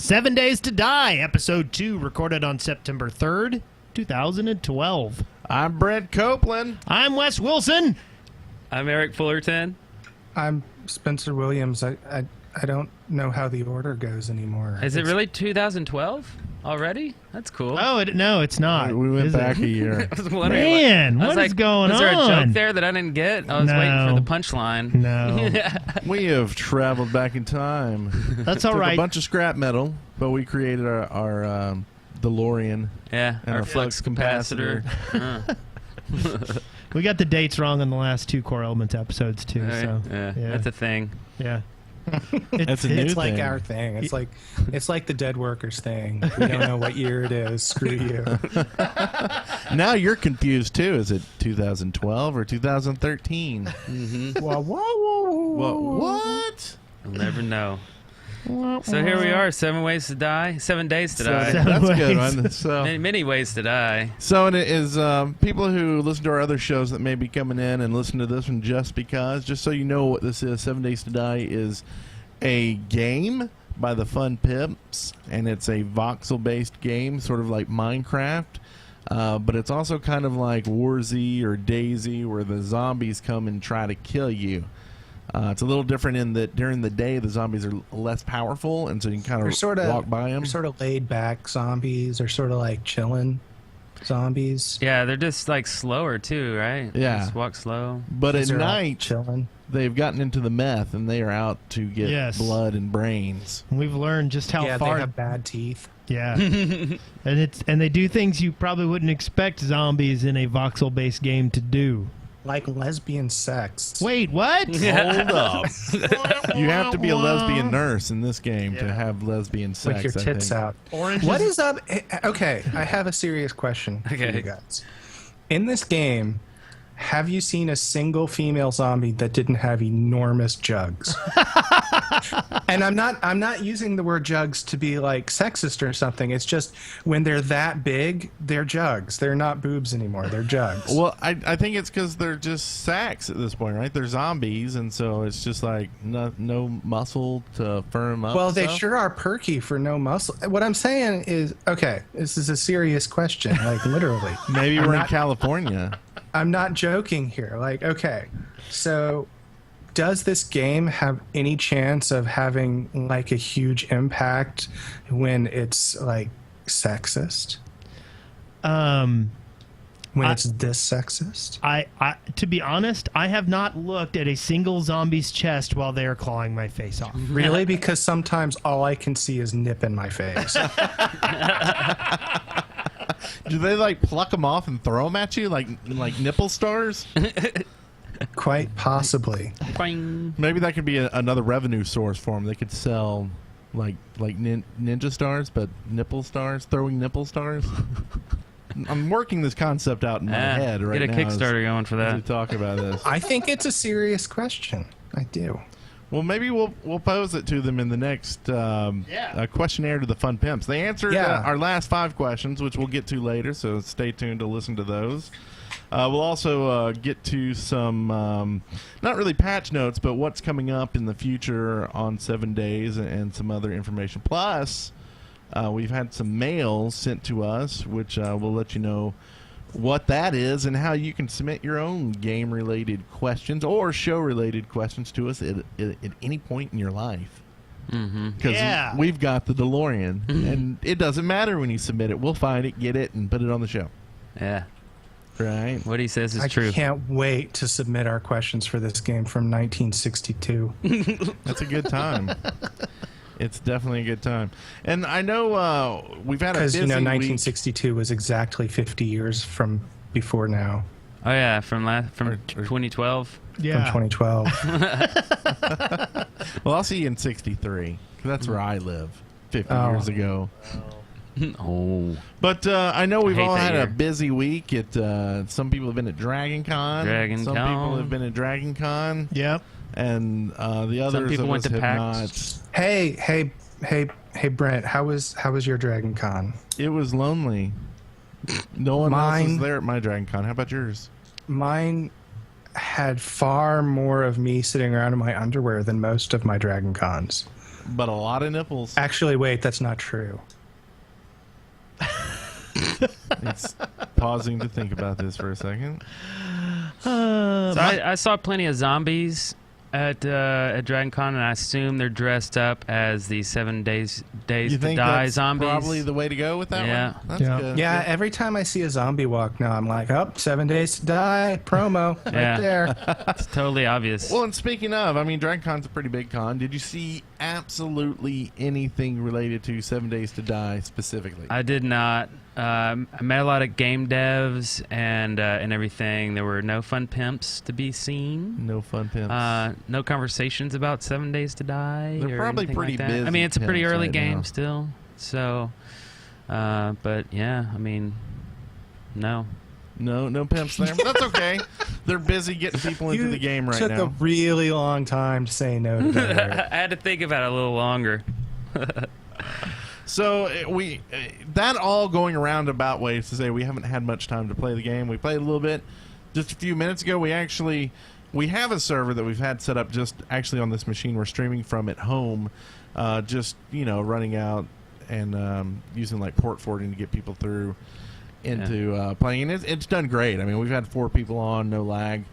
7 Days to Die, Episode 2, recorded on September 3rd, 2012. I'm Brent Copeland. I'm Wes Wilson. I'm Eric Fullerton. I'm Spencer Williams. I don't know how the order goes anymore. Is it really 2012 already? That's cool. Oh, no, it's not. We went back a year. I was wondering. Man, what is going on? Was there a joke there that I didn't get? I was waiting for the punchline. No. We have traveled back in time. That's all right. A bunch of scrap metal, but we created our DeLorean. Yeah, and our flux capacitor. We got the dates wrong on the last two Core Elements episodes, too. Right. So Yeah, that's a thing. Yeah. That's a new It's like thing. our thing. It's like the dead workers thing. We don't know what year it is. Screw you. Now you're confused too. Is it 2012 or 2013? Mm-hmm. Whoa, whoa, whoa, What? You'll never know. So here we are, 7 ways to die, 7 days to die. That's a good ways. one. So, Many ways to die. so it is people who listen to our other shows that may be coming in and listen to this one just because. Just so you know what this is, 7 Days to Die is a game by the Fun Pimps, and it's a voxel-based game, sort of like Minecraft. But it's also kind of like War Z or DayZ, where the zombies come and try to kill you. It's a little different in that during the day the zombies are less powerful, and so you can kind of walk by them. They're sort of laid back zombies. They're sort of like chilling zombies. Yeah, they're just like slower too, right? Yeah. Just walk slow. But at They're all night, chilling. they've gotten into the meth, and they are out to get blood and brains. We've learned just how far. They have bad teeth. Yeah. and they do things you probably wouldn't expect zombies in a voxel-based game to do. Like lesbian sex. Wait, what? Hold up. You have to be a lesbian nurse in this game to have lesbian sex. With your tits out. Oranges. What is up? Okay, I have a serious question for you guys. In this game, have you seen a single female zombie that didn't have enormous jugs? And I'm not using the word jugs to be like sexist or something. It's just when they're that big, they're jugs. They're not boobs anymore. They're jugs. Well, I think it's because they're just sacks at this point, right? They're zombies, and so it's just like no muscle to firm up. Well, they sure are perky for no muscle. What I'm saying is, okay, this is a serious question, like literally. Maybe we're in California. I'm not joking here. Like, okay, so does this game have any chance of having like a huge impact when it's like sexist? When it's this sexist? I to be honest, I have not looked at a single zombie's chest while they are clawing my face off. Really? Because sometimes all I can see is nip in my face. Do they like pluck them off and throw them at you like nipple stars? Quite possibly. Boing. Maybe that could be another revenue source for them. They could sell like ninja stars, but nipple stars, throwing nipple stars. I'm working this concept out in my head right now. Get a Kickstarter going for that. As we talk about this. I think it's a serious question. I do. Well, maybe we'll pose it to them in the next questionnaire to the Fun Pimps. They answered our last 5 questions, which we'll get to later, so stay tuned to listen to those. We'll also get to some, not really patch notes, but what's coming up in the future on 7 Days and some other information. Plus, we've had some mail sent to us, which we'll let you know what that is and how you can submit your own game-related questions or show-related questions to us at any point in your life. Because we've got the DeLorean, and it doesn't matter when you submit it. We'll find it, get it, and put it on the show. Yeah. Right. What he says is true. I can't wait to submit our questions for this game from 1962. That's a good time. It's definitely a good time. And I know we've had a busy Because, 1962 1962 was exactly 50 years from before now. Oh yeah, from 2012. Yeah. From 2012. Well, I'll see you in 63. 'Cause that's where I live 50 years ago. Oh. But I know we've hate all that had year. a busy week. Some people have been at Dragon Con. Some people have been at Dragon Con. Yep. And the others people of went us to have PAX. not. Hey, Brent, how was your Dragon Con? It was lonely. No one else Mine- was there at my Dragon Con. How about yours? Mine had far more of me sitting around in my underwear than most of my Dragon Cons. But a lot of nipples. Actually, wait, that's not true. It's pausing to think about this for a second. So I saw plenty of zombies at Dragon Con, and I assume they're dressed up as the 7 days You to think die that's zombies. probably the way to go with that Yeah. one? That's good. Yeah, every time I see a zombie walk now, I'm like, 7 days to die, promo, Yeah. right there. It's totally obvious. Well, and speaking of, I mean, Dragon Con's a pretty big con. Did you see absolutely anything related to 7 Days to Die specifically? I did not. I met a lot of game devs and everything. There were no fun pimps to be seen. No fun pimps. No conversations about 7 Days to Die. They're or probably anything pretty like that. busy I mean, it's a pretty pimps early right game now. still. So, but yeah, I mean, no. No pimps there. But that's okay. They're busy getting people into the game right took now. a really long time to say no to that. I had to think about it a little longer. So that all going around about ways to say we haven't had much time to play the game. We played a little bit just a few minutes ago. We have a server that we've had set up just actually on this machine we're streaming from at home, just running out and using like port forwarding to get people through into playing. And it's done great. I mean, we've had 4 people on, no lag.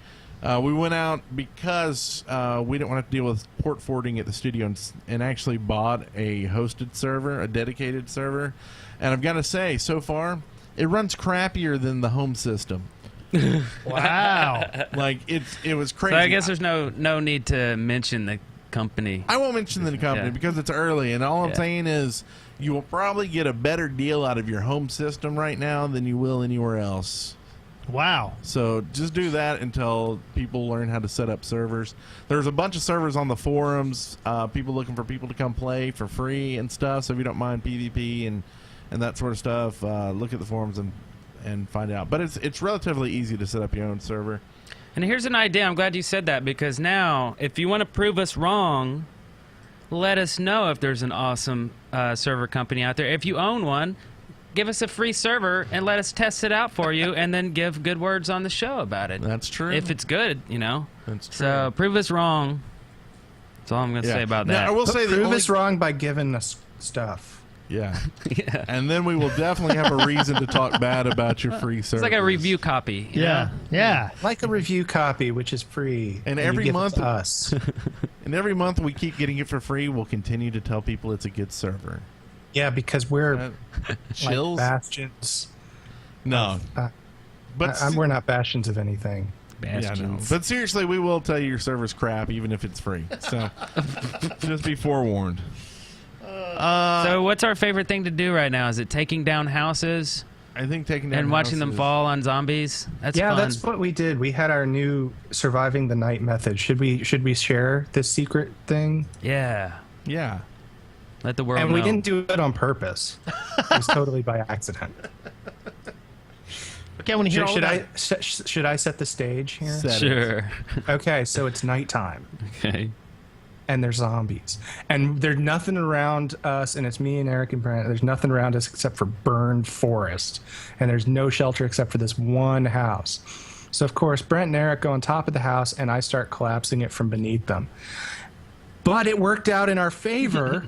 We went out because we didn't want to deal with port forwarding at the studio and actually bought a hosted server, a dedicated server. And I've got to say, so far, it runs crappier than the home system. Wow. Like, it was crazy. So I guess there's no need to mention the company. I won't mention the company because it's early. And all I'm saying is you will probably get a better deal out of your home system right now than you will anywhere else. Wow. So just do that until people learn how to set up servers. There's a bunch of servers on the forums, people looking for people to come play for free and stuff. So if you don't mind PvP and that sort of stuff, look at the forums and find out. But it's relatively easy to set up your own server. And here's an idea. I'm glad you said that, because now, if you want to prove us wrong, let us know if there's an awesome server company out there. If you own one, give us a free server and let us test it out for you, and then give good words on the show about it. That's true. If it's good, That's true. So prove us wrong. That's all I'm going to say about that. Now, I will say Prove us wrong by giving us stuff. Yeah. And then we will definitely have a reason to talk bad about your free service. It's like a review copy. you know? Yeah. Like a review copy, which is free. And you every give it month- to us. And every month we keep getting it for free. We'll continue to tell people it's a good server. Yeah, because we're Chills? like bastions. No. But We're not bastions of anything. yeah, no. Bastions. But seriously, we will tell you your server's crap even if it's free. So just be forewarned. So what's our favorite thing to do right now? Is it taking down houses I think taking down and watching them houses- fall on zombies? That's Yeah, fun. that's what we did. We had our new surviving the night method. Should we share this secret thing? Yeah. Yeah. Let the world And know. we didn't do it on purpose. It was totally by accident. Okay, I want to hear all Should about I should I set the stage here? Set it. Sure. Okay, so it's nighttime Okay. and there's zombies. And there's nothing around us, and it's me and Eric and Brent. There's nothing around us except for burned forest. And there's no shelter except for this one house. So of course Brent and Eric go on top of the house and I start collapsing it from beneath them. But it worked out in our favor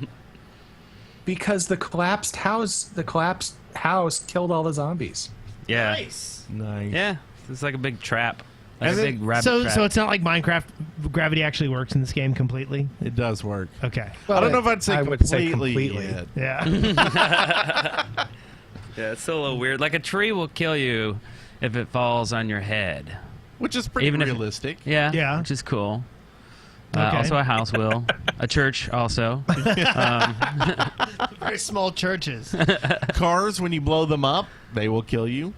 because the collapsed house killed all the zombies. Yeah. Nice. Nice. Yeah. It's like a big trap. Like And a then- big rabbit So trap. it's not like Minecraft. Gravity actually works in this game completely. It does work. Okay. I don't know if I'd say I completely. would say completely. Yet. Yeah. Yeah, it's still a little weird. Like a tree will kill you if it falls on your head. Which is pretty Even if- realistic. Yeah. Yeah. Which is cool. Okay. Also a house will. A church also. Very small churches. Cars, when you blow them up, they will kill you.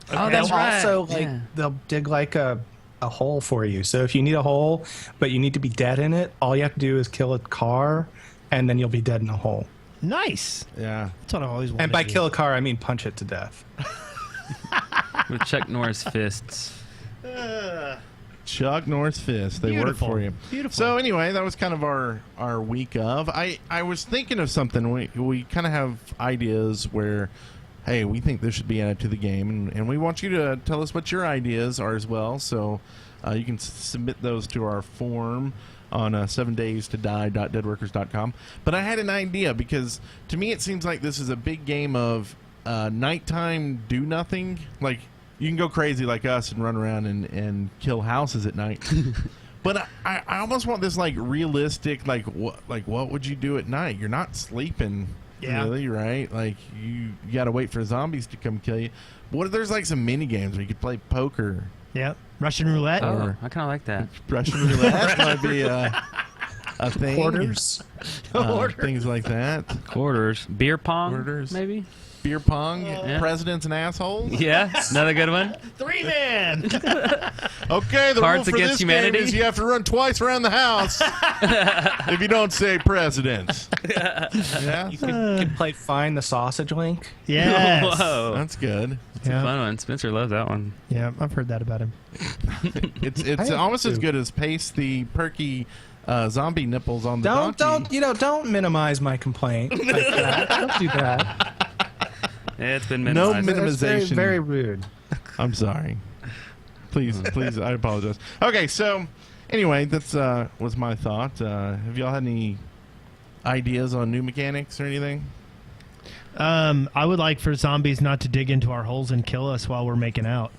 Oh, that's They'll right. also like Yeah. they'll dig like a hole for you. So if you need a hole, but you need to be dead in it, all you have to do is kill a car, and then you'll be dead in a hole. Nice. Yeah. That's what I've always wanted. And by to do. kill a car, I mean punch it to death. With Chuck Norris fists. Chuck Norris fist. They work Beautiful. for you. Beautiful. So anyway, that was kind of our week of. I was thinking of something. We kind of have ideas where hey, we think this should be added to the game, and we want you to tell us what your ideas are as well. So you can submit those to our form on 7daystoDie.deadworkers.com. But I had an idea, because to me it seems like this is a big game of nighttime do nothing. Like, you can go crazy like us and run around and kill houses at night. But I almost want this like realistic, like what would you do at night? You're not sleeping, really, right? Like you got to wait for zombies to come kill you. What if there's like some mini games where you could play poker? Yep. Russian roulette. Oh, I kind of like that. Russian roulette might be a thing. Quarters. Things like that. Quarters. Beer pong, Quarters. maybe? Beer pong. Presidents and assholes. Yeah, another good one. 3-man. Okay, the Cards rule for Against this Humanity? game is you have to run twice around the house if you don't say presidents. Yeah, You could play Find the Sausage Link. Yes. Whoa. that's good. It's a fun one. Spencer loves that one. Yeah, I've heard that about him. It's almost as good as Pace the Perky zombie nipples on the donkey. Don't minimize my complaint like that. Don't do that. It's been No minimized. minimization. That's very, very rude. I'm sorry. Please, I apologize. Okay, so anyway, that's was my thought. Have y'all had any ideas on new mechanics or anything? I would like for zombies not to dig into our holes and kill us while we're making out.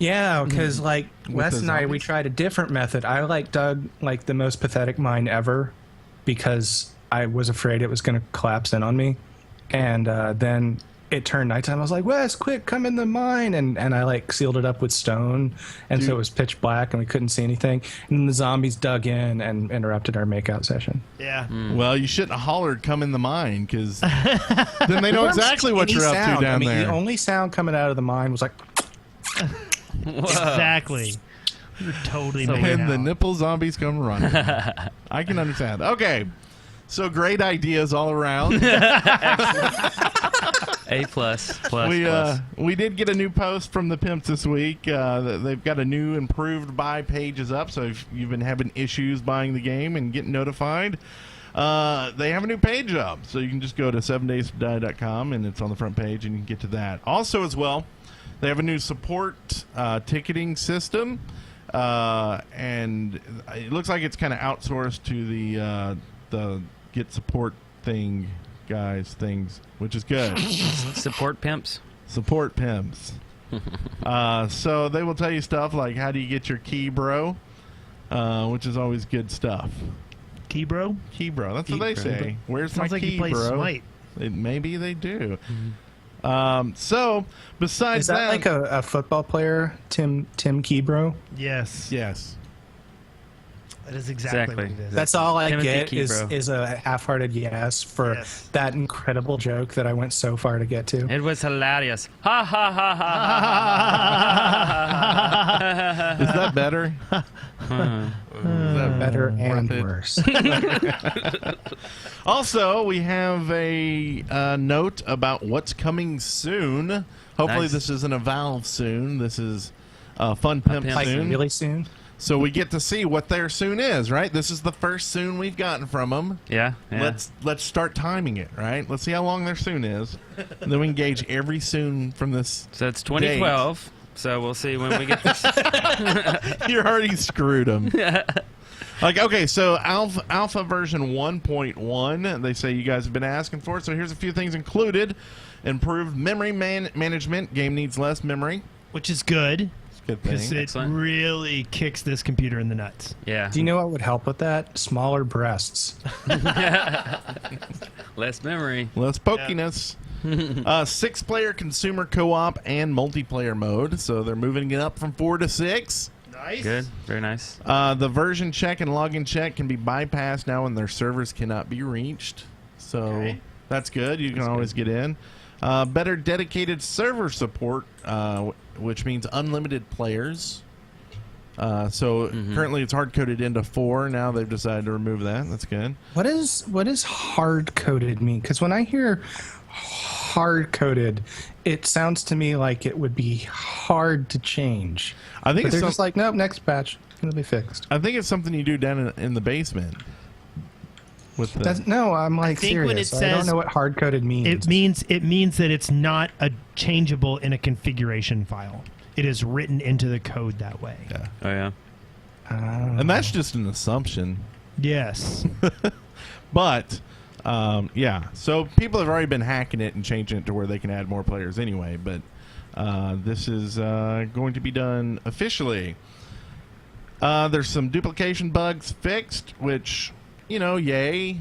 Yeah, because like Wes the and I, we zombies? tried a different method. I dug like the most pathetic mine ever because I was afraid it was going to collapse in on me, and then it turned nighttime. I was like, Wes, quick, come in the mine, and I like sealed it up with stone, and so it was pitch black and we couldn't see anything. And then the zombies dug in and interrupted our makeout session. Yeah. Well, you shouldn't have hollered, "Come in the mine," because then they know exactly what Any you're up to sound. down there. The only sound coming out of the mine was like. Exactly. We were totally So making And the out. nipple zombies come running. I can understand. Okay, so great ideas all around. A plus. We did get a new post from the pimps this week. They've got a new improved buy pages up, so if you've been having issues buying the game and getting notified, they have a new page up, so you can just go to 7daystoDie.com and it's on the front page and you can get to that. Also, as well, they have a new support ticketing system, and it looks like it's kind of outsourced to the get support things, which is good. Support pimps. Support pimps. So they will tell you stuff like, how do you get your key, bro? Which is always good stuff. Key bro? Key, bro. That's Key, what they bro. say. Where's Sounds my like key, you play bro? Smite. Maybe they do. So besides Is that like a football player, Tim Keybro? Yes. yes. That is exactly what it is. That's all I Timothy get Keybro. is a half-hearted yes for Yes. that incredible joke that I went so far to get to. It was hilarious. Ha ha ha ha. Is that better? Is that Better and worth it? worse. Also, we have a note about what's coming soon. Hopefully, Nice. this isn't a Valve soon. This is Fun Pimp Pimp Like soon. really soon. So we get to see what their soon is, right? This is the first soon we've gotten from them. Yeah. Let's start timing it, right? Let's see how long their soon is. And then we engage every soon from this. So it's 2012. So we'll see when we get this. You already screwed them. Like, okay, so alpha version 1.1, they say you guys have been asking for it. So here's a few things included. Improved memory management. Game needs less memory. Which is good. It's a good Because thing. it Excellent. really kicks this computer in the nuts. Yeah. Do you know what would help with that? Smaller breasts. Less memory. Less pokiness. 6-player consumer co-op and multiplayer mode. So they're moving it up from 4 to 6. Nice. Good. Very nice. The version check and login check can be bypassed now when their servers cannot be reached. So Okay. that's good. You can always get in. Better dedicated server support, which means unlimited players. Currently it's hard-coded into 4. Now they've decided to remove that. That's good. What does hard coded mean? Because when I hear hard coded, it sounds to me like it would be hard to change. I think But it's they're just like, nope, next patch, it'll be fixed. I think it's something you do down in the basement. With the, No, I'm like think when it serious. I don't says- know what hard-coded means. It means that it's not changeable in a configuration file. It is written into the code that way. yeah. Oh yeah. And that's just an assumption. Yes. But, yeah. So people have already been hacking it and changing it to where they can add more players anyway. But this is going to be done officially. There's some duplication bugs fixed, which, yay.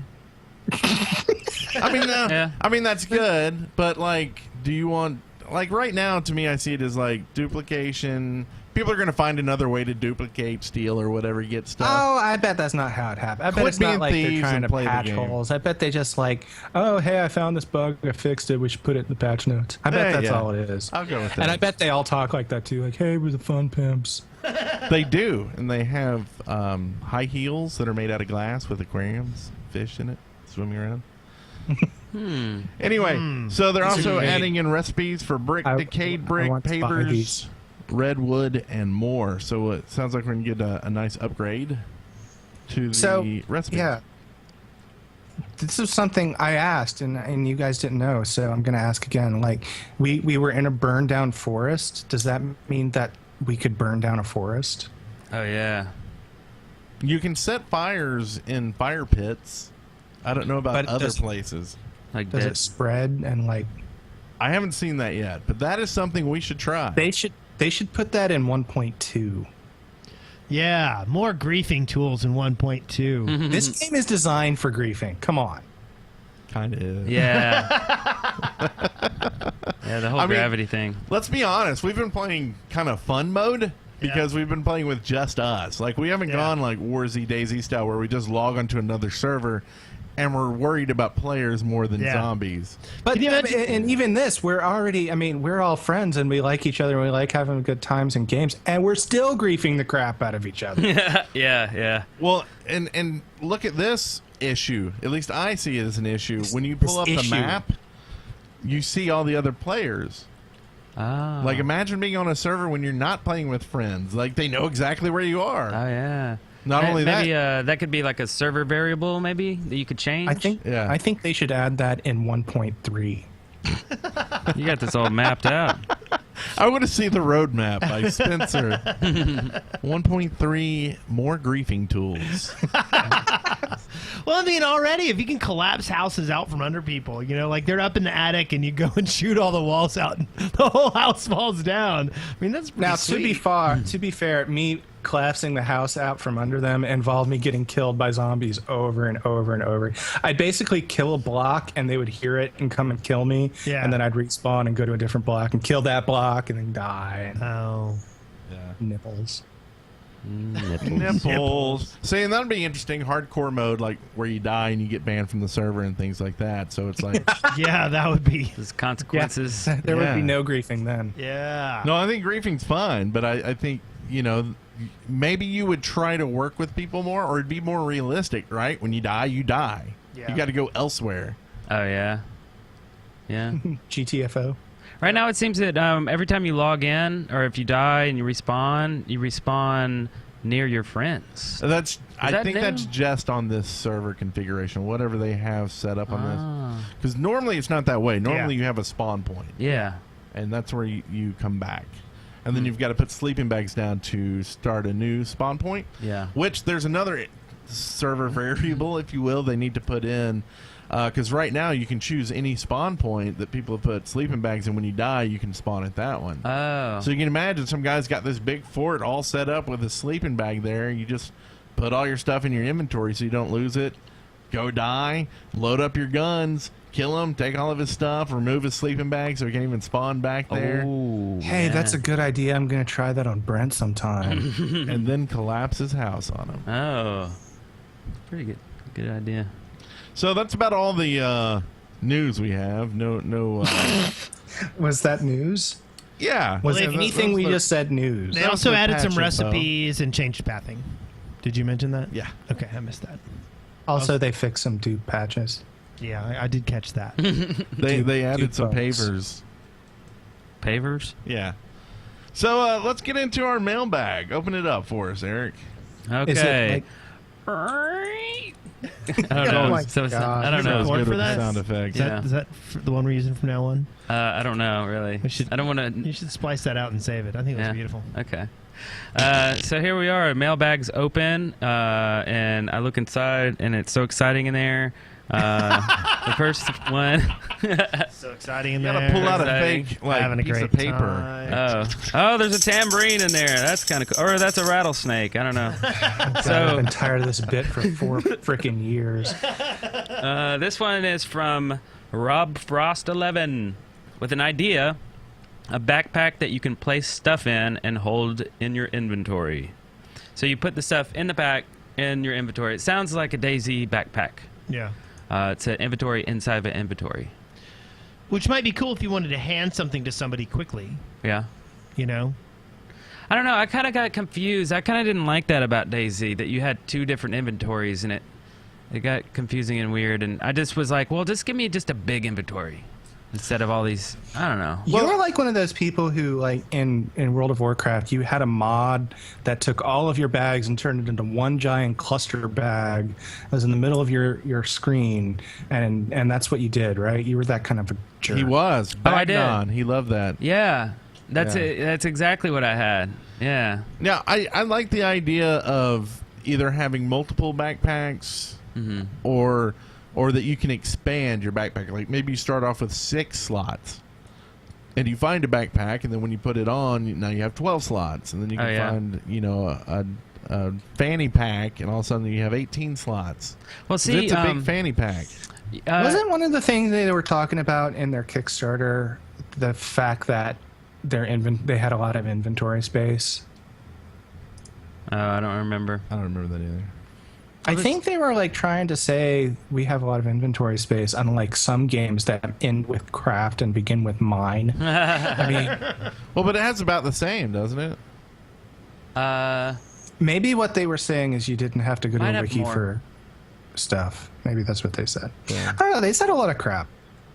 I mean, that's good. But, like, do you want... Like, right now, to me, I see it as, like, duplication... People are going to find another way to duplicate, steal, or whatever, get stuff. Oh, I bet that's not how it happened. I bet it's not like they're trying to patch holes. I bet they just like, oh, hey, I found this bug. I fixed it. We should put it in the patch notes. I bet that's all it is. I'll go with that. And I bet they all talk like that, too. Like, hey, we're the fun pimps. They do. And they have high heels that are made out of glass with aquariums, fish in it, swimming around. Anyway, so they're also adding in recipes for brick, decayed brick, pavers, redwood, and more. So it sounds like we're going to get a nice upgrade to the recipe. Yeah. This is something I asked, and you guys didn't know, so I'm going to ask again. Like, we were in a burned down forest. Does that mean that we could burn down a forest? Oh yeah. You can set fires in fire pits. I don't know about other places. Like Does it spread and like... I haven't seen that yet, but that is something we should try. They should put that in 1.2. Yeah, more griefing tools in 1.2. This game is designed for griefing. Come on. Kind of is. Yeah. Yeah, the whole gravity thing. Let's be honest. We've been playing kind of fun mode because we've been playing with just us. Like, we haven't gone like War Z DayZ style where we just log onto another server and we're worried about players more than zombies. But and even this, we're already, I mean, we're all friends and we like each other and we like having good times in games, and we're still griefing the crap out of each other. Yeah. Well, and look at this issue. At least I see it as an issue. When you pull up the map, you see all the other players. Oh. Like, imagine being on a server when you're not playing with friends. Like, they know exactly where you are. Oh yeah. Not only maybe, that, that could be like a server variable, maybe that you could change. I think they should add that in 1.3. You got this all mapped out. I want to see the roadmap by Spencer. 1.3 more griefing tools. Well, I mean, already, if you can collapse houses out from under people, like they're up in the attic and you go and shoot all the walls out and the whole house falls down. I mean, that's pretty sweet. To be fair, me collapsing the house out from under them involved me getting killed by zombies over and over and over. I'd basically kill a block and they would hear it and come and kill me. Yeah. And then I'd respawn and go to a different block and kill that block and then die. Oh. Yeah. Nipples. Nipples. Saying that'd be interesting. Hardcore mode, like where you die and you get banned from the server and things like that. So it's like, yeah, that would be. There's consequences. Yeah. There would be no griefing then. Yeah. No, I think griefing's fine, but I think, maybe you would try to work with people more, or it'd be more realistic, right? When you die, you die. Yeah. You got to go elsewhere. Oh yeah. Yeah. GTFO. Right now, it seems that every time you log in, or if you die and you respawn near your friends. I think that's just on this server configuration, whatever they have set up on this. Because normally it's not that way. Normally you have a spawn point. Yeah. And that's where you come back. And then you've got to put sleeping bags down to start a new spawn point. Yeah. Which there's another server variable, if you will, they need to put in. Because right now you can choose any spawn point that people have put sleeping bags in. When you die, you can spawn at that one. Oh. So you can imagine some guy's got this big fort all set up with a sleeping bag there. You just put all your stuff in your inventory so you don't lose it. Go die, load up your guns, kill him, take all of his stuff, remove his sleeping bag so he can't even spawn back there. Oh, hey, that's a good idea. I'm going to try that on Brent sometime. And then collapse his house on him. Oh. Pretty good idea. So that's about all the news we have. No. Was that news? Yeah. Was anything we just said news? They also added some recipes and changed pathing. Did you mention that? Yeah. Okay, I missed that. Also, they fixed some dupe patches. Yeah, I did catch that. They added some pavers. Pavers? Yeah. So let's get into our mailbag. Open it up for us, Eric. Okay. Is it I don't know. Oh my So it's God. I don't That was know. Record good for with the that? sound effects. Yeah. Is that the one we're using from now on? I don't know really. I don't want You to. should splice that out and save it. I think that's beautiful. Okay. So here we are. Mailbag's open, and I look inside, and it's so exciting in there. The first one. So exciting in You there. gotta pull out a Exciting. fake like Having a piece great of paper. time. Oh, there's a tambourine in there. That's kind of cool. Or that's a rattlesnake. I don't know. I've So been tired of this bit for 4 freaking years. this one is from Rob Frost 11 with an idea: a backpack that you can place stuff in and hold in your inventory. So you put the stuff in the pack in your inventory. It sounds like a Daisy backpack. Yeah. It's an inventory inside of an inventory. Which might be cool if you wanted to hand something to somebody quickly. Yeah. You know? I don't know. I kind of got confused. I kind of didn't like that about Daisy, that you had 2 different inventories, and it got confusing and weird. And I just was like, well, just give me just a big inventory instead of all these. I don't know. You were like one of those people who, like in World of Warcraft, you had a mod that took all of your bags and turned it into one giant cluster bag that was in the middle of your screen, and that's what you did, right? You were that kind of a jerk. He was. Oh, I did. On. He loved that. Yeah. That's Yeah. it. That's exactly what I had. Yeah. Now, I like the idea of either having multiple backpacks or that you can expand your backpack. Like maybe you start off with 6 slots and you find a backpack, and then when you put it on, now you have 12 slots, and then you can find, you know, a fanny pack, and all of a sudden you have 18 slots. Well, see, it's a big fanny pack. Wasn't one of the things they were talking about in their Kickstarter the fact that they had a lot of inventory space? I don't remember. I don't remember that either. I think they were like trying to say we have a lot of inventory space, unlike some games that end with craft and begin with mine. I mean, well, but it has about the same, doesn't it? Maybe what they were saying is you didn't have to go to Might a have wiki more. for stuff. Maybe that's what they said. Yeah. I don't know. They said a lot of crap.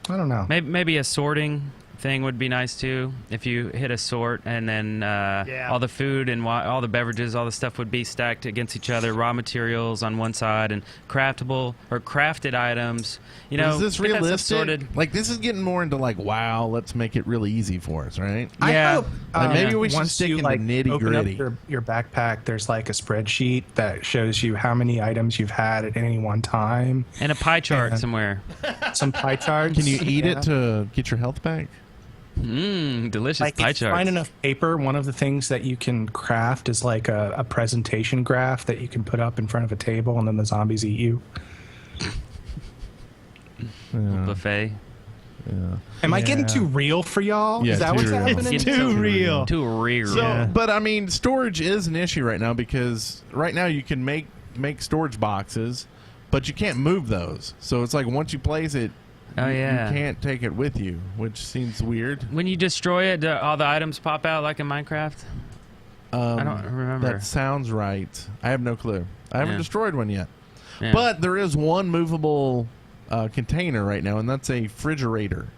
I don't know. Maybe a sorting thing would be nice too. If you hit a sort, and then all the food and all the beverages, all the stuff would be stacked against each other. Raw materials on one side and craftable or crafted items. You know, is this get that stuff realistic? sorted. Like, this is getting more into like, wow, let's make it really easy for us, right? Yeah. I hope, Like, maybe we should once stick you, into like, open up nitty-gritty. your backpack, there's like a spreadsheet that shows you how many items you've had at any one time. And a pie chart somewhere. Some pie charts. Can you eat it to get your health back? Delicious like pie if you charts. find enough paper, one of the things that you can craft is like a presentation graph that you can put up in front of a table, and then the zombies eat you. Buffet. Yeah. Am I getting too real for y'all? Yeah, Is that too what's real. happening? It's Too real. Too real. So, but I mean, storage is an issue right now, because right now you can make storage boxes, but you can't move those. So it's like once you place it, Oh, yeah. you can't take it with you, which seems weird. When you destroy it, do all the items pop out like in Minecraft? I don't remember. That sounds right. I have no clue. I haven't Yeah. destroyed one yet. Yeah. But there is one movable container right now, and that's a refrigerator.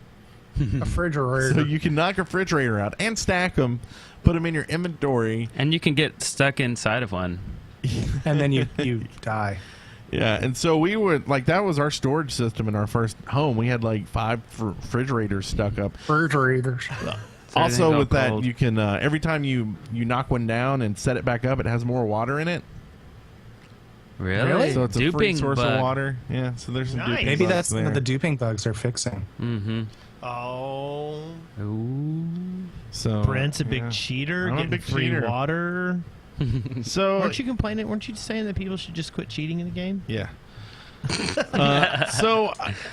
A refrigerator. So you can knock a refrigerator out and stack them, put them in your inventory. And you can get stuck inside of one. And then you die. Yeah, and so we would, like, that was our storage system in our first home. We had like 5 refrigerators stuck up. Refrigerators. Also, go with that, cold. you can every time you knock one down and set it back up, it has more water in it. Really? So it's a free Duping source bug. of water. Yeah, so there's some Nice. duping Maybe bugs that's there. what the duping bugs are fixing. Mm-hmm. Oh. Ooh. So Brent's a big yeah. cheater, I'm a getting big free cheater. water. So Weren't you complaining? Weren't you saying that people should just quit cheating in the game? yeah. So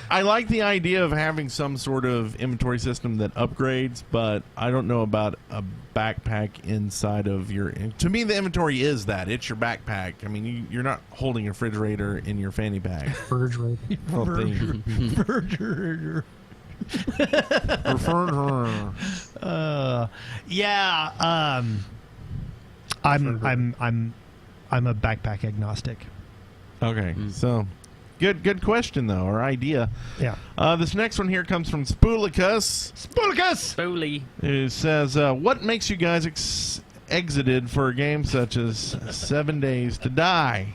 I like the idea of having some sort of inventory system that upgrades, but I don't know about a backpack inside of your. To me, the inventory is that it's your backpack. I mean, you're not holding a refrigerator in your fanny pack. Refrigerator. Whole thing. Refrigerator. Refrigerator. Yeah. I'm a backpack agnostic. Okay, so good question though, or idea. Yeah. This next one here comes from Spoolicus, Spoolie. who says, "What makes you guys exited for a game such as 7 Days to Die?"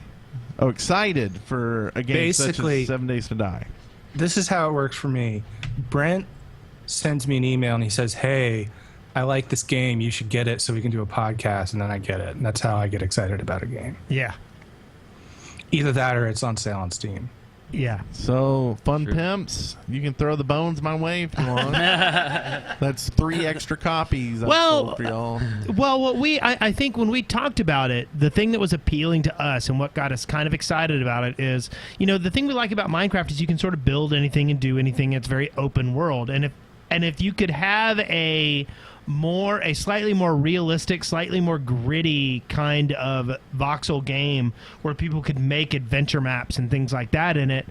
Oh, excited for a game Basically, such as 7 Days to Die. This is how it works for me. Brent sends me an email and he says, hey, I like this game. You should get it so we can do a podcast. And then I get it. And that's how I get excited about a game. Yeah. Either that or it's on sale on Steam. Yeah. So, Fun Pimps, you can throw the bones my way if you want. That's 3 extra copies I've sold for y'all. Well, I think when we talked about it, the thing that was appealing to us and what got us kind of excited about it is, the thing we like about Minecraft is you can sort of build anything and do anything. It's very open world. And if you could have a slightly more realistic, slightly more gritty kind of voxel game where people could make adventure maps and things like that in it,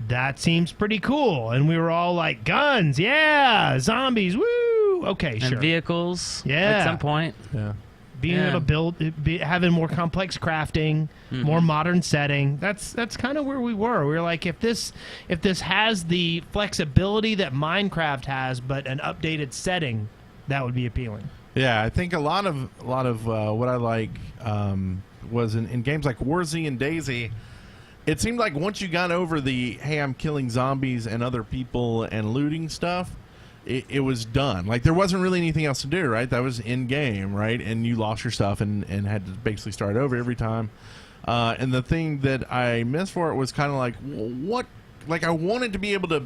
that seems pretty cool. And we were all like, guns, yeah, zombies, woo, okay, and sure. vehicles, yeah, at some point, yeah. Being able to build, having more complex crafting, more modern setting. That's kind of where we were. We were like, if this has the flexibility that Minecraft has, but an updated setting, that would be appealing. Yeah, I think a lot of what I like was in games like Warzy and Daisy. It seemed like once you got over the hey, I'm killing zombies and other people and looting stuff, it was done. Like there wasn't really anything else to do, right? That was in game, right? And you lost your stuff and had to basically start over every time. And the thing that I missed for it was kind of like what? Like I wanted to be able to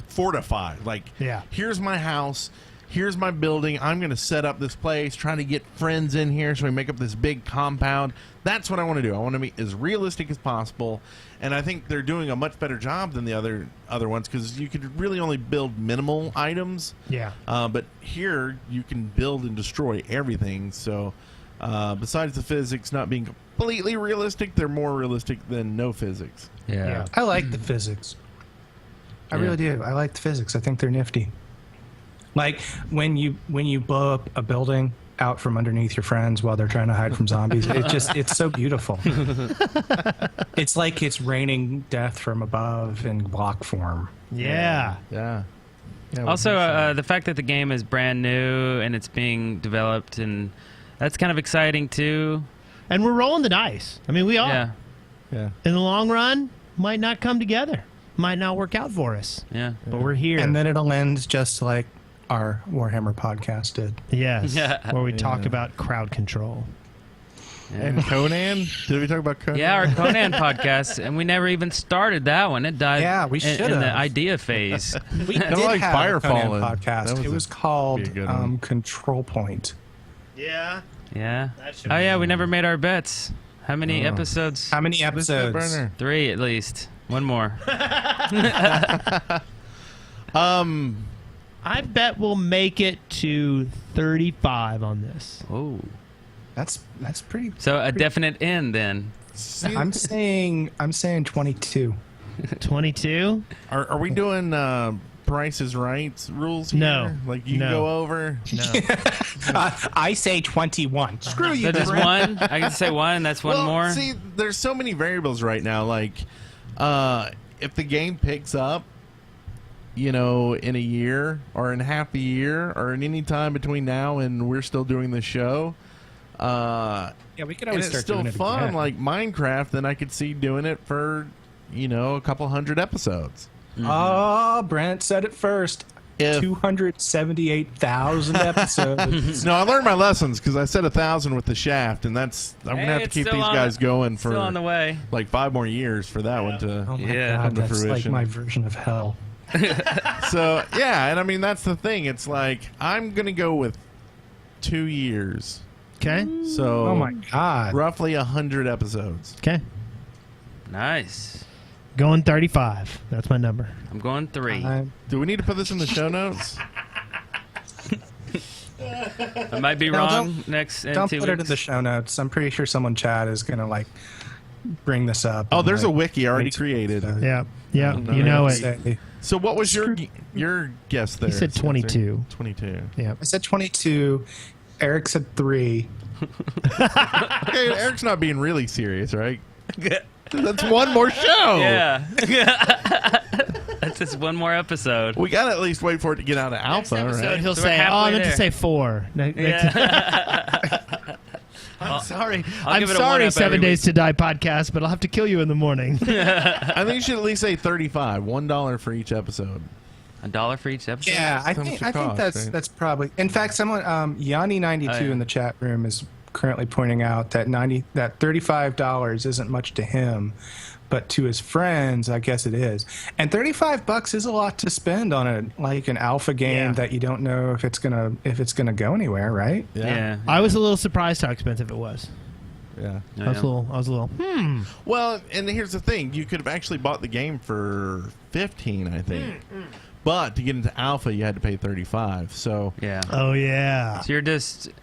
fortify. Like, here's my house. Here's my building. I'm going to set up this place, trying to get friends in here so we make up this big compound. That's what I want to do. I want to be as realistic as possible. And I think they're doing a much better job than the other ones because you could really only build minimal items. Yeah. But here you can build and destroy everything. So besides the physics not being completely realistic, they're more realistic than no physics. Yeah. I like the physics. I really do. I like the physics. I think they're nifty. Like when you blow up a building out from underneath your friends while they're trying to hide from zombies, it's so beautiful. It's like it's raining death from above in block form. Yeah. Also, the fact that the game is brand new and it's being developed, and that's kind of exciting too. And we're rolling the dice. I mean, we are. Yeah. In the long run, might not come together. Might not work out for us. Yeah. But we're here. And then it'll end just like our Warhammer podcast did. Yes. Where we talk about crowd control. Yeah. And Conan? Did we talk about Conan? Yeah, our Conan podcast, and we never even started that one. It died. Yeah, we should in the idea phase. We did like have a Conan Firefall podcast. It was called Control Point. Yeah. Yeah. Oh yeah, we never made our bets. How many episodes? How many episodes? 3 at least. One more. I bet we'll make it to 35 on this. Oh. That's pretty. So a definite end then. I'm saying 22. 22? Are we doing Price is Right rules here? No. Like you can go over? No. I say 21. Screw you. So just one? I can say one. That's one more. See, there's so many variables right now. Like, if the game picks up, in a year or in half a year or in any time between now and we're still doing the show, we could always and start it's still doing it fun again. like Minecraft, then I could see doing it for a couple hundred episodes. Oh, Brent said it first. 278,000 episodes. No, I learned my lessons because I said 1,000 with the shaft, and I'm gonna have to keep these guys going for still on the way. like 5 more years for that one to Oh my Yeah. God, come to that's like fruition. my version of hell. So yeah, and I mean that's the thing. It's like I'm gonna go with 2 years. Okay. So Oh my God. roughly 100 episodes. Okay. Nice. Going 35. That's my number. I'm going 3. Do we need to put this in the show notes? I might be wrong next in Don't 2 put it in weeks. the show notes. I'm pretty sure someone chat is gonna bring this up. Oh, and, there's a wiki already link to created. it. Yeah. Yeah. No, You know it. Say- So what was your guess there? He said 22. 22. Yeah. I said 22. Eric said 3. Okay, Eric's not being really serious, right? That's one more show. Yeah. That's just one more episode. We got to at least wait for it to get out of alpha, Episode, right? he'll So we're say, halfway I meant to there. say 4. Yeah. Oh, Sorry. I'll I'm give it a sorry, 1-up 7 Days to Die podcast, but I'll have to kill you in the morning. I think you should at least say 35. $1 for each episode. $1 for each episode? Yeah, I think that's probably. In fact, someone Yanni92 in the chat room is currently pointing out that $35 isn't much to him, but to his friends, I guess it is. And $35 is a lot to spend on an alpha game that you don't know if it's gonna go anywhere, right? Yeah. I was a little surprised how expensive it was. Yeah. I was a little. Well, and here's the thing: you could have actually bought the game for 15, I think. But to get into alpha, you had to pay 35. So Yeah. Oh yeah. So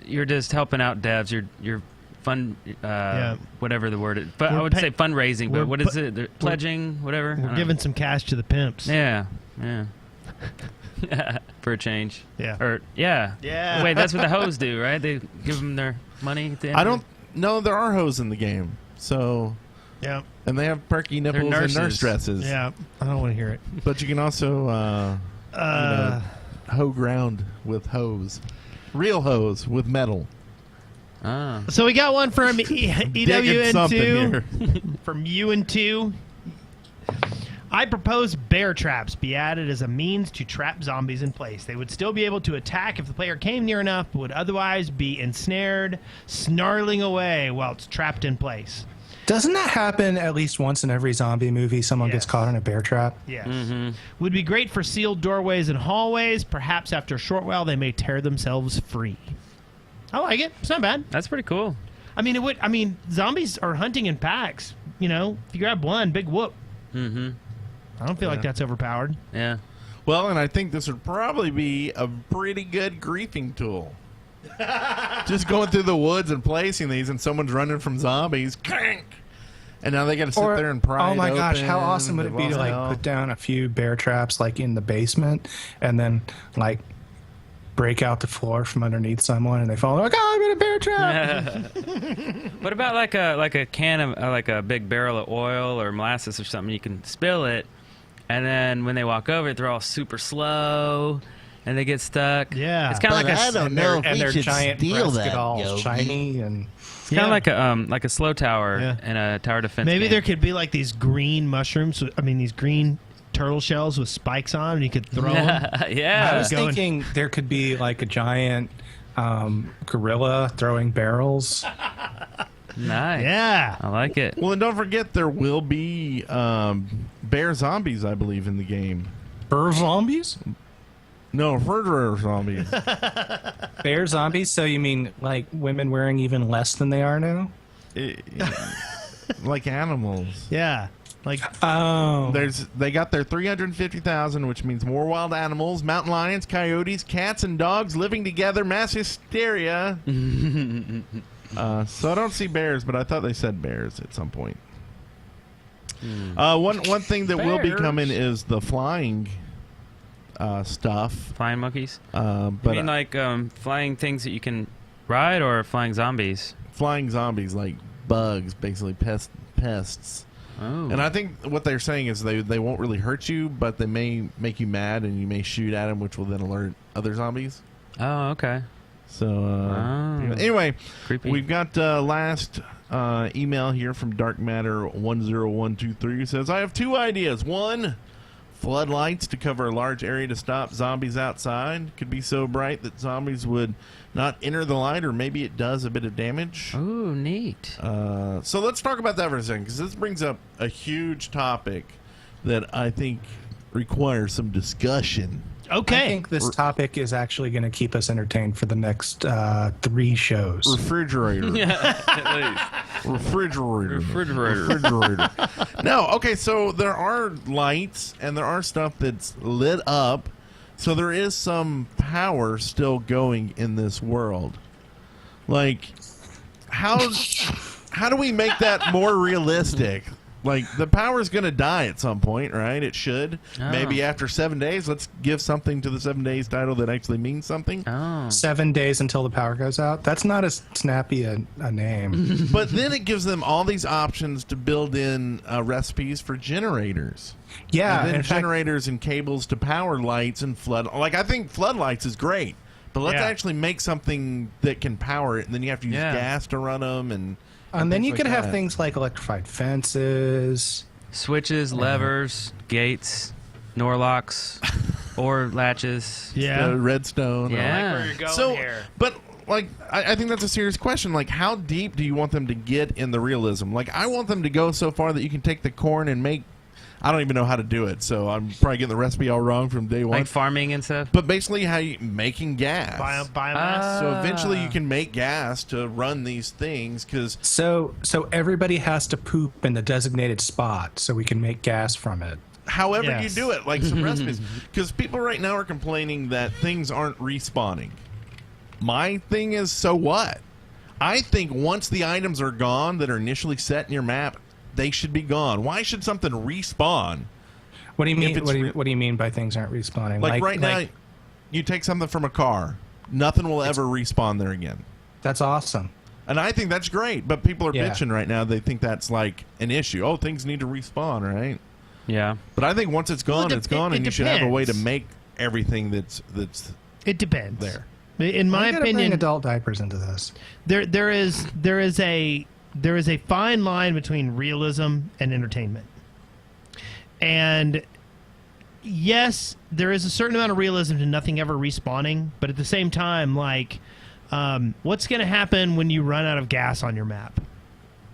you're just helping out devs. You're fun, whatever the word is. But I would say fundraising. But what is it? They're pledging, whatever. We're giving some cash to the pimps. Yeah. For a change. Yeah. Or yeah. Wait, that's what the hoes do, right? They give them their money at the end. I don't know. There are hoes in the game. So Yeah. and they have perky nipples and nurses. nurse dresses. Yeah. I don't want to hear it. But you can also hoe ground with hose, real hose with metal. Ah. So we got one from Digging something here. EWN2 from UN2. I propose bear traps be added as a means to trap zombies in place. They would still be able to attack if the player came near enough, but would otherwise be ensnared, snarling away while it's trapped in place. Doesn't that happen at least once in every zombie movie? Someone gets caught in a bear trap? Yes. Would be great for sealed doorways and hallways. Perhaps after a short while, they may tear themselves free. I like it. It's not bad. That's pretty cool. I mean, zombies are hunting in packs. You know, if you grab one, big whoop. Mm-hmm. I don't feel like that's overpowered. Yeah. Well, and I think this would probably be a pretty good griefing tool. Just going through the woods and placing these, and someone's running from zombies. And now they got to sit there and pry. Oh my it gosh, open. how awesome would it be to put down a few bear traps in the basement, and then break out the floor from underneath someone, and they fall I'm in a bear trap. What about a can of a big barrel of oil or molasses or something? You can spill it, and then when they walk over, they're all super slow. And they get stuck. Yeah, it's kind of I don't know if we should giant steal breasts that, get all Yogi. shiny and. It's kind of like a slow tower and a tower defense. Maybe game. there could be these green mushrooms. These green turtle shells with spikes on, and you could throw them. Yeah. I was thinking there could be a giant gorilla throwing barrels. Nice. Yeah, I like it. Well, and don't forget there will be bear zombies, I believe, in the game. Bear zombies? No, refrigerator zombies. Bear zombies? So you mean women wearing even less than they are now? Like animals. yeah. They got their 350,000, which means more wild animals, mountain lions, coyotes, cats, and dogs living together, mass hysteria. So I don't see bears, but I thought they said bears at some point. One thing that will be coming is the flying stuff. Flying monkeys? But You mean flying things that you can ride, or flying zombies? flying zombies, like bugs, basically pests. Oh. And I think what they're saying is they won't really hurt you, but they may make you mad, and you may shoot at them, which will then alert other zombies. Oh, okay. So Oh. anyway, Creepy. we've got last email here from Dark Matter 10123 who says, I have two ideas. One, floodlights to cover a large area to stop zombies outside. Could be so bright that zombies would not enter the light, or maybe it does a bit of damage. Oh, neat. So let's talk about that for a second, because this brings up a huge topic that I think requires some discussion. Okay. I think this topic is actually going to keep us entertained for the next 3 shows. Refrigerator. At Refrigerator. Refrigerator. No, okay, so there are lights and there are stuff that's lit up. So there is some power still going in this world. Like, how do we make that more realistic? Like, the power's going to die at some point, right? It should. Oh. Maybe after 7 days. Let's give something to the 7 days title that actually means something. Oh. 7 days until the power goes out. That's not as snappy a name. But then it gives them all these options to build in recipes for generators. Yeah, And then in fact, generators and cables to power lights and flood. Like, I think floodlights is great, But let's actually make something that can power it, and then you have to use gas to run them, and then you could have things like electrified fences, switches, levers, gates, door locks, or latches. Redstone. Yeah. I like where you're going here. But like, I think that's a serious question. Like, how deep do you want them to get in the realism? Like, I want them to go so far that you can take the corn and make. I don't even know how to do it, so I'm probably getting the recipe all wrong from day one. Like farming and stuff? But basically how you making gas. Biomass. So eventually you can make gas to run these things because... So everybody has to poop in the designated spot so we can make gas from it. However you do it, like some recipes. Because people right now are complaining that things aren't respawning. My thing is, so what? I think once the items are gone that are initially set in your map, they should be gone. Why should something respawn? What do you mean? What do you mean by things aren't respawning? Like right now, you take something from a car, nothing will ever respawn there again. That's awesome. And I think that's great. But people are bitching right now. They think that's like an issue. Oh, things need to respawn, right? Yeah. But I think once it's gone, it's gone, and you should have a way to depends. make everything that's It depends. there. In my Bring opinion, adult diapers into this. there is a fine line between realism and entertainment. And yes, there is a certain amount of realism to nothing ever respawning, but at the same time, like, what's going to happen when you run out of gas on your map?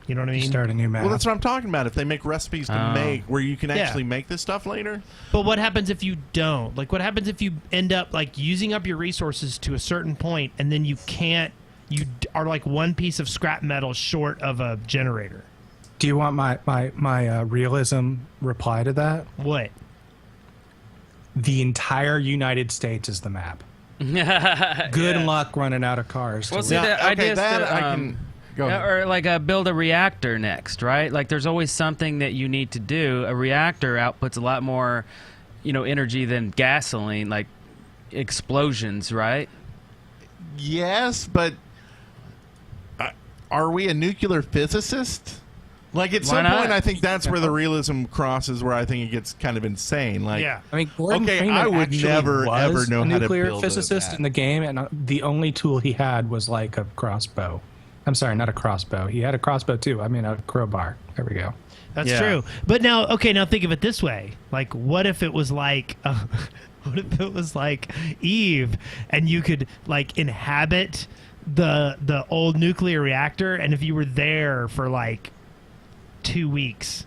You know what I mean? Start a new map. Well, that's what I'm talking about. If they make recipes to make where you can actually make this stuff later. But what happens if you don't? Like, what happens if you end up like using up your resources to a certain point and then you can't? You are like one piece of scrap metal short of a generator. Do you want my realism reply to that? What? The entire United States is the map. Good luck running out of cars. Well, see, the idea is that to, I can go ahead. or like build a reactor next, right? Like there's always something that you need to do. A reactor outputs a lot more, energy than gasoline, like explosions, right? Yes, but are we a nuclear physicist? Like at some point, I think that's where the realism crosses, where I think it gets kind of insane. Like, Yeah. I mean, Gordon Freeman I would actually never was ever know a how to nuclear build physicist in the game, and the only tool he had was like a crossbow. I'm sorry, not a crossbow. He had a crossbow too. I mean, a crowbar. There we go. That's true. But now think of it this way. Like, what if it was like, what if it was like Eve, and you could like inhabit the old nuclear reactor, and if you were there for like 2 weeks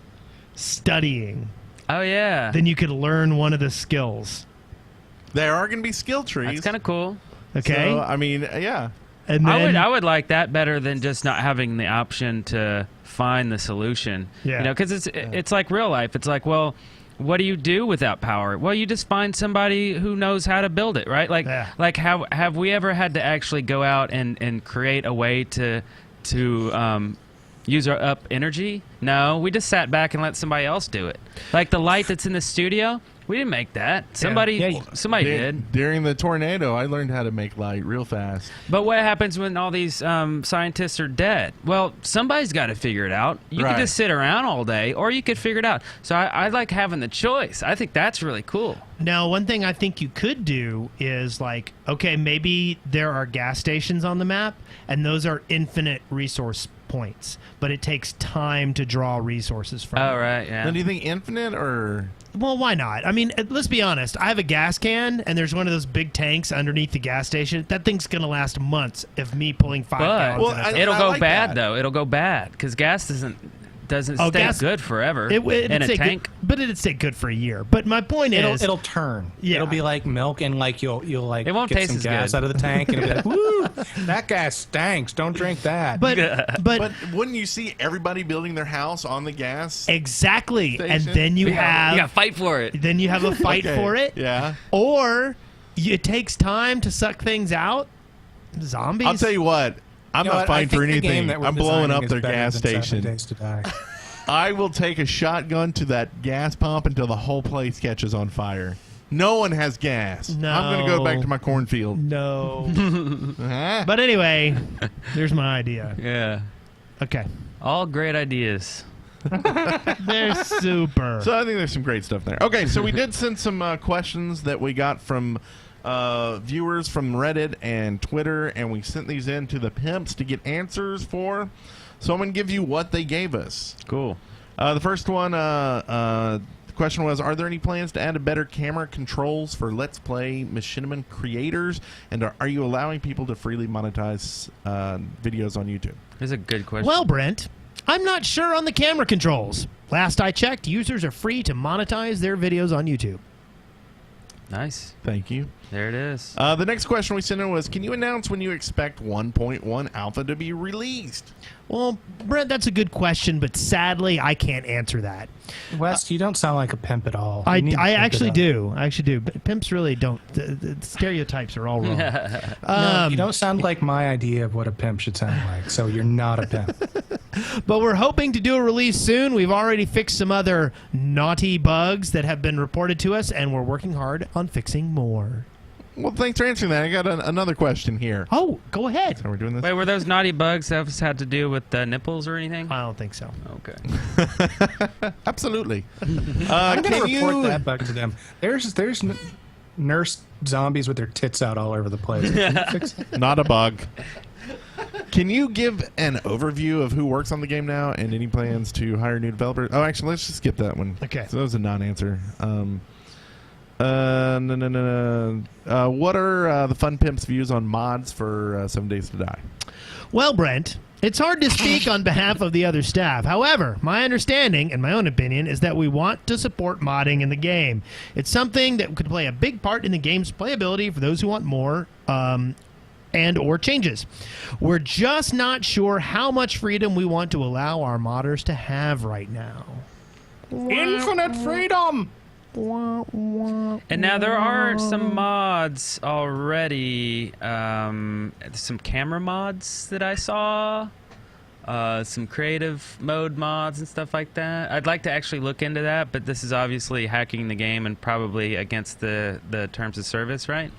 studying, Oh yeah, then you could learn one of the skills. there are going to be skill trees. that's kind of cool. Okay, So, I mean, yeah. and then I would like that better than just not having the option to find the solution. Yeah. Because it's like real life. It's like, well, what do you do without power? Well, you just find somebody who knows how to build it, right? Like have we ever had to actually go out and create a way to use up energy? No, we just sat back and let somebody else do it. Like the light that's in the studio, we didn't make that. Somebody did. During the tornado, I learned how to make light real fast. But what happens when all these scientists are dead? Well, somebody's got to figure it out. You Right. could just sit around all day, or you could figure it out. So I like having the choice. I think that's really cool. now one thing I think you could do is like, okay, maybe there are gas stations on the map, and those are infinite resource points, but it takes time to draw resources from. Oh, them. right, yeah. Then do you think infinite or... Well, why not? I mean, let's be honest. I have a gas can, and there's one of those big tanks underneath the gas station. That thing's going to last months of me pulling 5 But gallons. Well, at a time. it'll go like bad, that. though. It'll go bad, because gas doesn't stay gas- good forever It'd in a stay tank. good, but it'd stay good for a year. But my point is, It'll turn. Yeah. It'll be like milk, and like you'll like It won't get taste some as gas good. out of the tank, and it'll be like, woo, that gas stinks. Don't drink that. but But wouldn't you see everybody building their house on the gas? exactly, and Station? then you You have got to fight for it. then you have a fight Okay, for it, Yeah. or it takes time to suck things out. Zombies. I'll tell you what. I'm You know not what? I fighting for think the game anything. that we're I'm blowing designing up is their better gas than 7 station. Days to Die. I will take a shotgun to that gas pump until the whole place catches on fire. No one has gas. No. I'm going to go back to my cornfield. No. Huh? But anyway, there's my idea. Yeah. Okay, All great ideas. they're super. So I think there's some great stuff there. Okay, so we did send some questions that we got from viewers from Reddit and Twitter, and we sent these in to the pimps to get answers for. So I'm going to give you what they gave us. Cool. The first one, the question was, are there any plans to add a better camera controls for Let's Play Machinima creators? And are you allowing people to freely monetize videos on YouTube? That's a good question. Well, Brent, I'm not sure on the camera controls. Last I checked, users are free to monetize their videos on YouTube. Nice. Thank you. There it is. The next question we sent in was, can you announce when you expect 1.1 alpha to be released? Well, Brent, that's a good question, but sadly, I can't answer that. Wes, you don't sound like a pimp at all. I actually do. I actually do. But pimps really don't. The stereotypes are all wrong. No, you don't sound like my idea of what a pimp should sound like, so you're not a pimp. But we're hoping to do a release soon. We've already fixed some other naughty bugs that have been reported to us, and we're working hard on fixing more. Well, thanks for answering that. I got another question here. Oh, go ahead. So we're doing this? Wait, were those naughty bugs that had to do with nipples or anything? I don't think so. Okay. Absolutely. I'm going to report that bug to them. There's nurse zombies with their tits out all over the place. Can you fix it? Not a bug. Can you give an overview of who works on the game now and any plans to hire new developers? Oh, actually, let's just skip that one. Okay. So that was a non-answer. No. What are the Fun Pimps' views on mods for 7 Days to Die? Well, Brent, it's hard to speak on behalf of the other staff. However, my understanding and my own opinion is that we want to support modding in the game. It's something that could play a big part in the game's playability for those who want more and or changes. We're just not sure how much freedom we want to allow our modders to have right now. Infinite freedom! And now there are some mods already. Some camera mods that I saw. Some creative mode mods and stuff like that. I'd like to actually look into that, but this is obviously hacking the game and probably against the terms of service, right?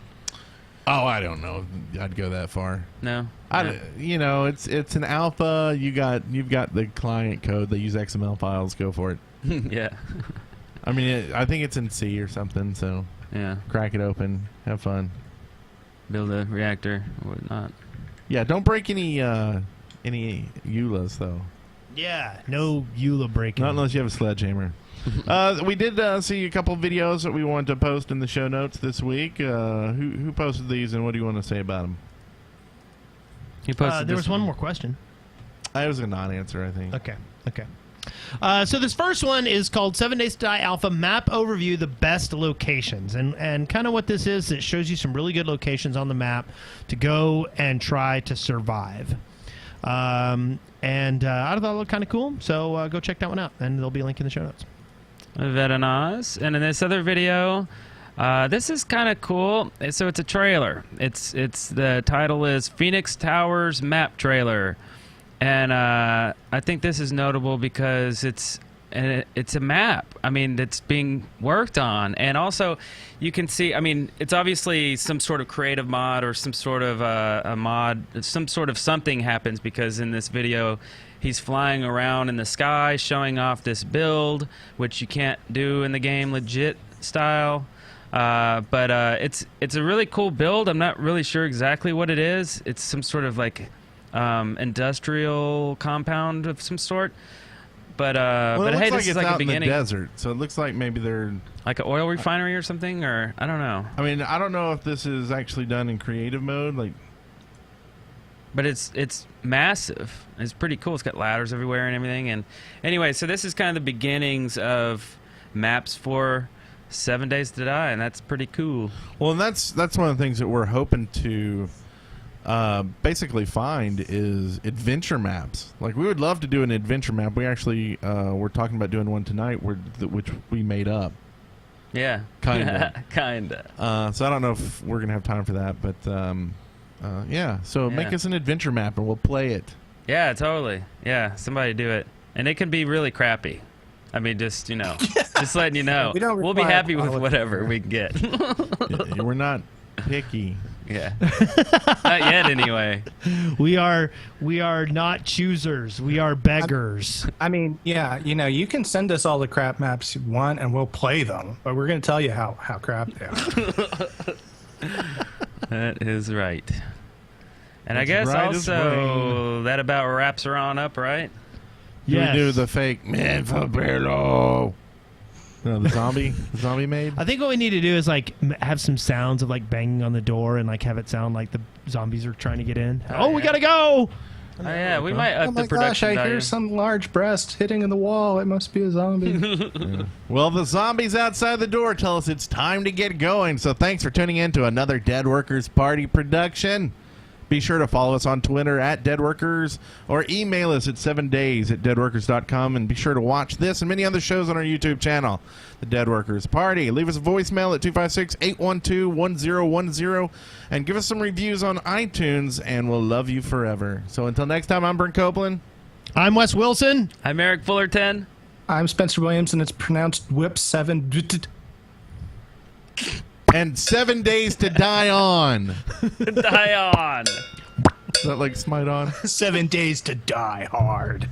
Oh, I don't know. I'd go that far. No. It's an alpha. You've got the client code. They use XML files. Go for it. Yeah. I mean, I think it's in C or something. So Yeah. crack it open. Have fun. Build a reactor or whatnot. Yeah. Don't break any EULAs though. Yeah, no EULA breaking. Not unless you have a sledgehammer. We did see a couple videos that we wanted to post in the show notes this week. Who posted these, and what do you want to say about them? He posted there this was one more question. I was a non-answer, I think. Okay. So this first one is called 7 Days to Die Alpha Map Overview, the best locations. And kind of what this is, it shows you some really good locations on the map to go and try to survive. I thought it looked kind of cool, so go check that one out, and there'll be a link in the show notes. Very nice. And in this other video, this is kind of cool. So it's a trailer. It's the title is Phoenix Towers Map Trailer. And I think this is notable because it's a map. I mean, that's being worked on, and also you can see. I mean, it's obviously some sort of creative mod or some sort of a mod. Some sort of something happens because in this video, he's flying around in the sky, showing off this build, which you can't do in the game legit style. But it's a really cool build. I'm not really sure exactly what it is. It's some sort of like industrial compound of some sort. But hey, this is like a beginning. In the desert, so it looks like maybe they're like an oil refinery or something, or I don't know. I mean, I don't know if this is actually done in creative mode, like. But it's massive. It's pretty cool. It's got ladders everywhere and everything. And anyway, so this is kind of the beginnings of maps for 7 Days to Die, and that's pretty cool. Well, and that's one of the things that we're hoping to basically find is adventure maps. Like, we would love to do an adventure map. We actually we're talking about doing one tonight, which we made up. Yeah, kinda. So I don't know if we're gonna have time for that, but yeah. So make us an adventure map and we'll play it. Yeah, totally. Yeah, somebody do it, and it can be really crappy. I mean, just just letting you know, we'll be happy with whatever we get. Yeah, we're not picky. Yeah, not yet anyway. We are not choosers. We are beggars. I mean, yeah, you can send us all the crap maps you want, and we'll play them. But we're going to tell you how crap they are. That is right. And I That's guess right as also rain. that about wraps her on up, right? Yes. We do the fake man for Bello. No, the zombie maid. I think what we need to do is like have some sounds of like banging on the door and like have it sound like the zombies are trying to get in. We yeah. gotta go. Oh, yeah, we might up Oh the my production gosh, I value. hear some large breast hitting in the wall. It must be a zombie. Yeah. Well, the zombies outside the door tell us it's time to get going. So thanks for tuning in to another Dead Workers Party production. Be sure to follow us on Twitter at DeadWorkers or email us at 7days@deadworkers.com. And be sure to watch this and many other shows on our YouTube channel, The Dead Workers Party. Leave us a voicemail at 256-812-1010 and give us some reviews on iTunes, and we'll love you forever. So until next time, I'm Brent Copeland. I'm Wes Wilson. I'm Eric Fullerton. I'm Spencer Williams, and it's pronounced Whip 7. And 7 days to die on. Die on. Is that like Smite On? 7 days to die hard.